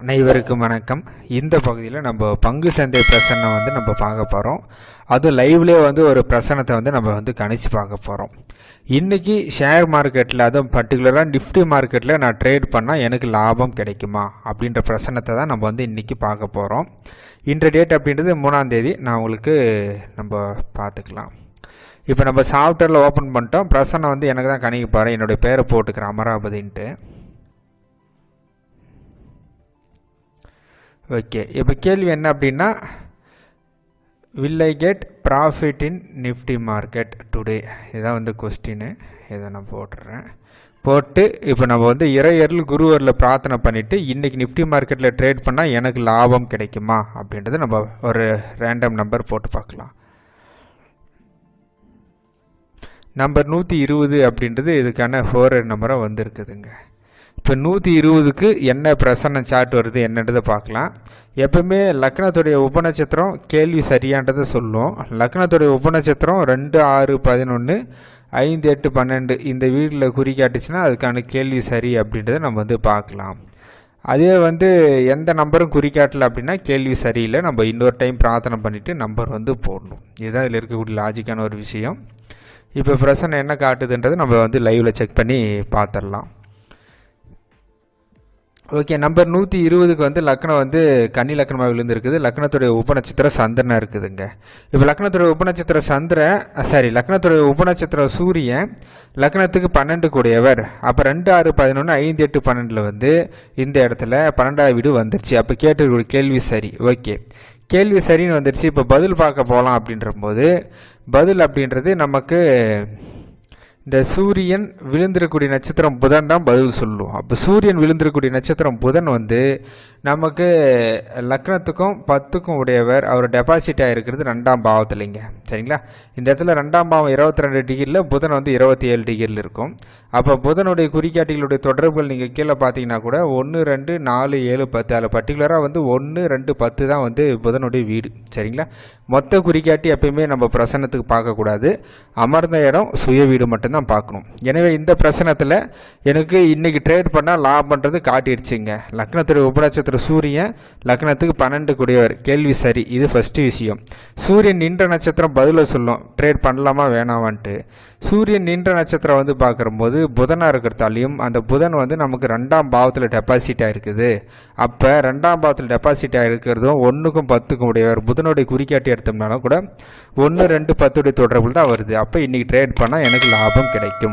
அனைவருக்கும் வணக்கம். இந்த பகுதியில் நம்ம பங்கு சந்தை பிரசனை நம்ம பார்க்க போகிறோம். அதுவும் லைவ்லேயே ஒரு பிரசனத்தை நம்ம கணிச்சு பார்க்க போகிறோம். இன்றைக்கி ஷேர் மார்க்கெட்டில், அதுவும் பர்டிகுலராக நிஃப்டி மார்க்கெட்டில் நான் ட்ரேட் பண்ணால் எனக்கு லாபம் கிடைக்குமா அப்படின்ற பிரசனத்தை தான் நம்ம இன்றைக்கி பார்க்க போகிறோம். இன்ற டேட் அப்படின்றது 3ஆம் தேதி. நான் உங்களுக்கு பார்த்துக்கலாம். இப்போ நம்ம சாஃப்ட்வேரில் ஓப்பன் பண்ணிட்டோம். பிரசனை எனக்கு தான் கணிக்க போகிறேன். என்னுடைய பேரை போட்டுக்கிறேன் அமராவதின்ட்டு. ஓகே, இப்போ கேள்வி என்ன அப்படின்னா, will I get profit in Nifty market today? இதான் கொஸ்டின்னு. இதை நான் போட்டு இப்போ நம்ம இறையரில் குருவரில் பிரார்த்தனை பண்ணிவிட்டு இன்றைக்கி நிஃப்டி மார்க்கெட்டில் ட்ரேட் பண்ணால் எனக்கு லாபம் கிடைக்குமா அப்படின்றத நம்ம ஒரு ரேண்டம் நம்பர் போட்டு பார்க்கலாம். நம்பர் 120 அப்படின்றது இதுக்கான ஃபோரர் நம்பராக இருக்குதுங்க. இப்போ 120க்கு என்ன பிரசன்ன சார்ட் வருது என்னன்றதை பார்க்கலாம். எப்பவுமே லக்னத்துடைய உபநட்சத்திரம் கேள்வி சரியான்றதை சொல்லும். லக்னத்துடைய உபநட்சத்திரம் 2, 6, 11, 5, 8, 12 இந்த வீட்டில் குறிக்காட்டுச்சுன்னா அதுக்கான கேள்வி சரி அப்படின்றத நம்ம பார்க்கலாம். அதே எந்த நம்பரும் குறிக்காட்டலை அப்படின்னா கேள்வி சரியில்லை. நம்ம இன்னொரு டைம் பிரார்த்தனை பண்ணிவிட்டு நம்பர் போடணும். இதுதான் இதில் இருக்கக்கூடிய லாஜிக்கான ஒரு விஷயம். இப்போ பிரசனை என்ன காட்டுதுன்றது நம்ம லைவில் செக் பண்ணி பார்த்துடலாம். ஓகே, நம்பர் 120க்கு லக்னம் கன்னி லக்னமாக விழுந்துருக்குது. லக்னத்துடைய உபநட்சத்திரம் சந்திரனாக இருக்குதுங்க. இப்போ லக்னத்துடைய உபநட்சத்திர சூரியன் லக்னத்துக்கு 12 கூடியவர். அப்போ 2, 6, 11, 5, 8, 12 இந்த இடத்துல 12ஆவது வீடு வந்துருச்சு. அப்போ கேட்டு கேள்வி சரி. ஓகே, கேள்வி சரின்னு வந்துருச்சு. இப்போ பதில் பார்க்க போகலாம் அப்படின்ற போது பதில் அப்படின்றது நமக்கு இந்த சூரியன் விழுந்திருக்கக்கூடிய நட்சத்திரம் புதன் தான் பதில் சொல்லும். அப்போ சூரியன் விழுந்திருக்கக்கூடிய நட்சத்திரம் புதன் நமக்கு லக்னத்துக்கும் 10க்கும் உடையவர். அவர் டெபாசிட் ஆகிருக்கிறது 2ஆம் பாவத்துலைங்க. சரிங்களா? இந்த இடத்துல 2ஆம் பாவம் 22 டிகிரியில், புதன் 27 டிகிரியில் இருக்கும். அப்போ புதனுடைய குறிகாட்டிகளுடைய தொடர்புகள் நீங்கள் கீழே பார்த்தீங்கன்னா கூட 1, 2, 4, 7, 10 அதில் பர்டிகுலராக 1, 2, 10 தான் புதனுடைய வீடு. சரிங்களா? மொத்த குறிகாட்டி எப்பயுமே நம்ம பிரசனத்துக்கு பார்க்கக்கூடாது. அமர்ந்த இடம் சுய வீடு மட்டும்தான் பார்க்கணும். எனவே இந்த பிரசனத்தில் எனக்கு இன்றைக்கி ட்ரேட் பண்ணால் லாபம்ன்றது காட்டிடுச்சுங்க. லக்னத்துடைய உபநட்சத்திர சூரியன் லக்னத்துக்கு 12 கூடியவர். கேள்வி சரி. இது ஃபஸ்ட்டு விஷயம். சூரியன் நின்ற நட்சத்திரம் பதில சொல்லும் ட்ரேட் பண்ணலாமா வேணாமான்ட்டு. சூரியன் நின்ற நட்சத்திரம் பார்க்கும்போது புதனாக இருக்கிறதாலையும் அந்த புதன் நமக்கு 2ஆம் பாவத்தில் டெபாசிட் ஆகிருக்குது. அப்போ 2ஆம் பாவத்தில் டெபாசிட் ஆகிருக்கிறதும் 1க்கும் 10க்கும் உடையவர். புதனுடைய குறிக்காட்டி எடுத்தோம்னாலும் கூட 1, 2, 10 தொடர்புகள் தான் வருது. அப்போ இன்றைக்கி ட்ரேட் பண்ணால் எனக்கு லாபம் கிடைக்கும்.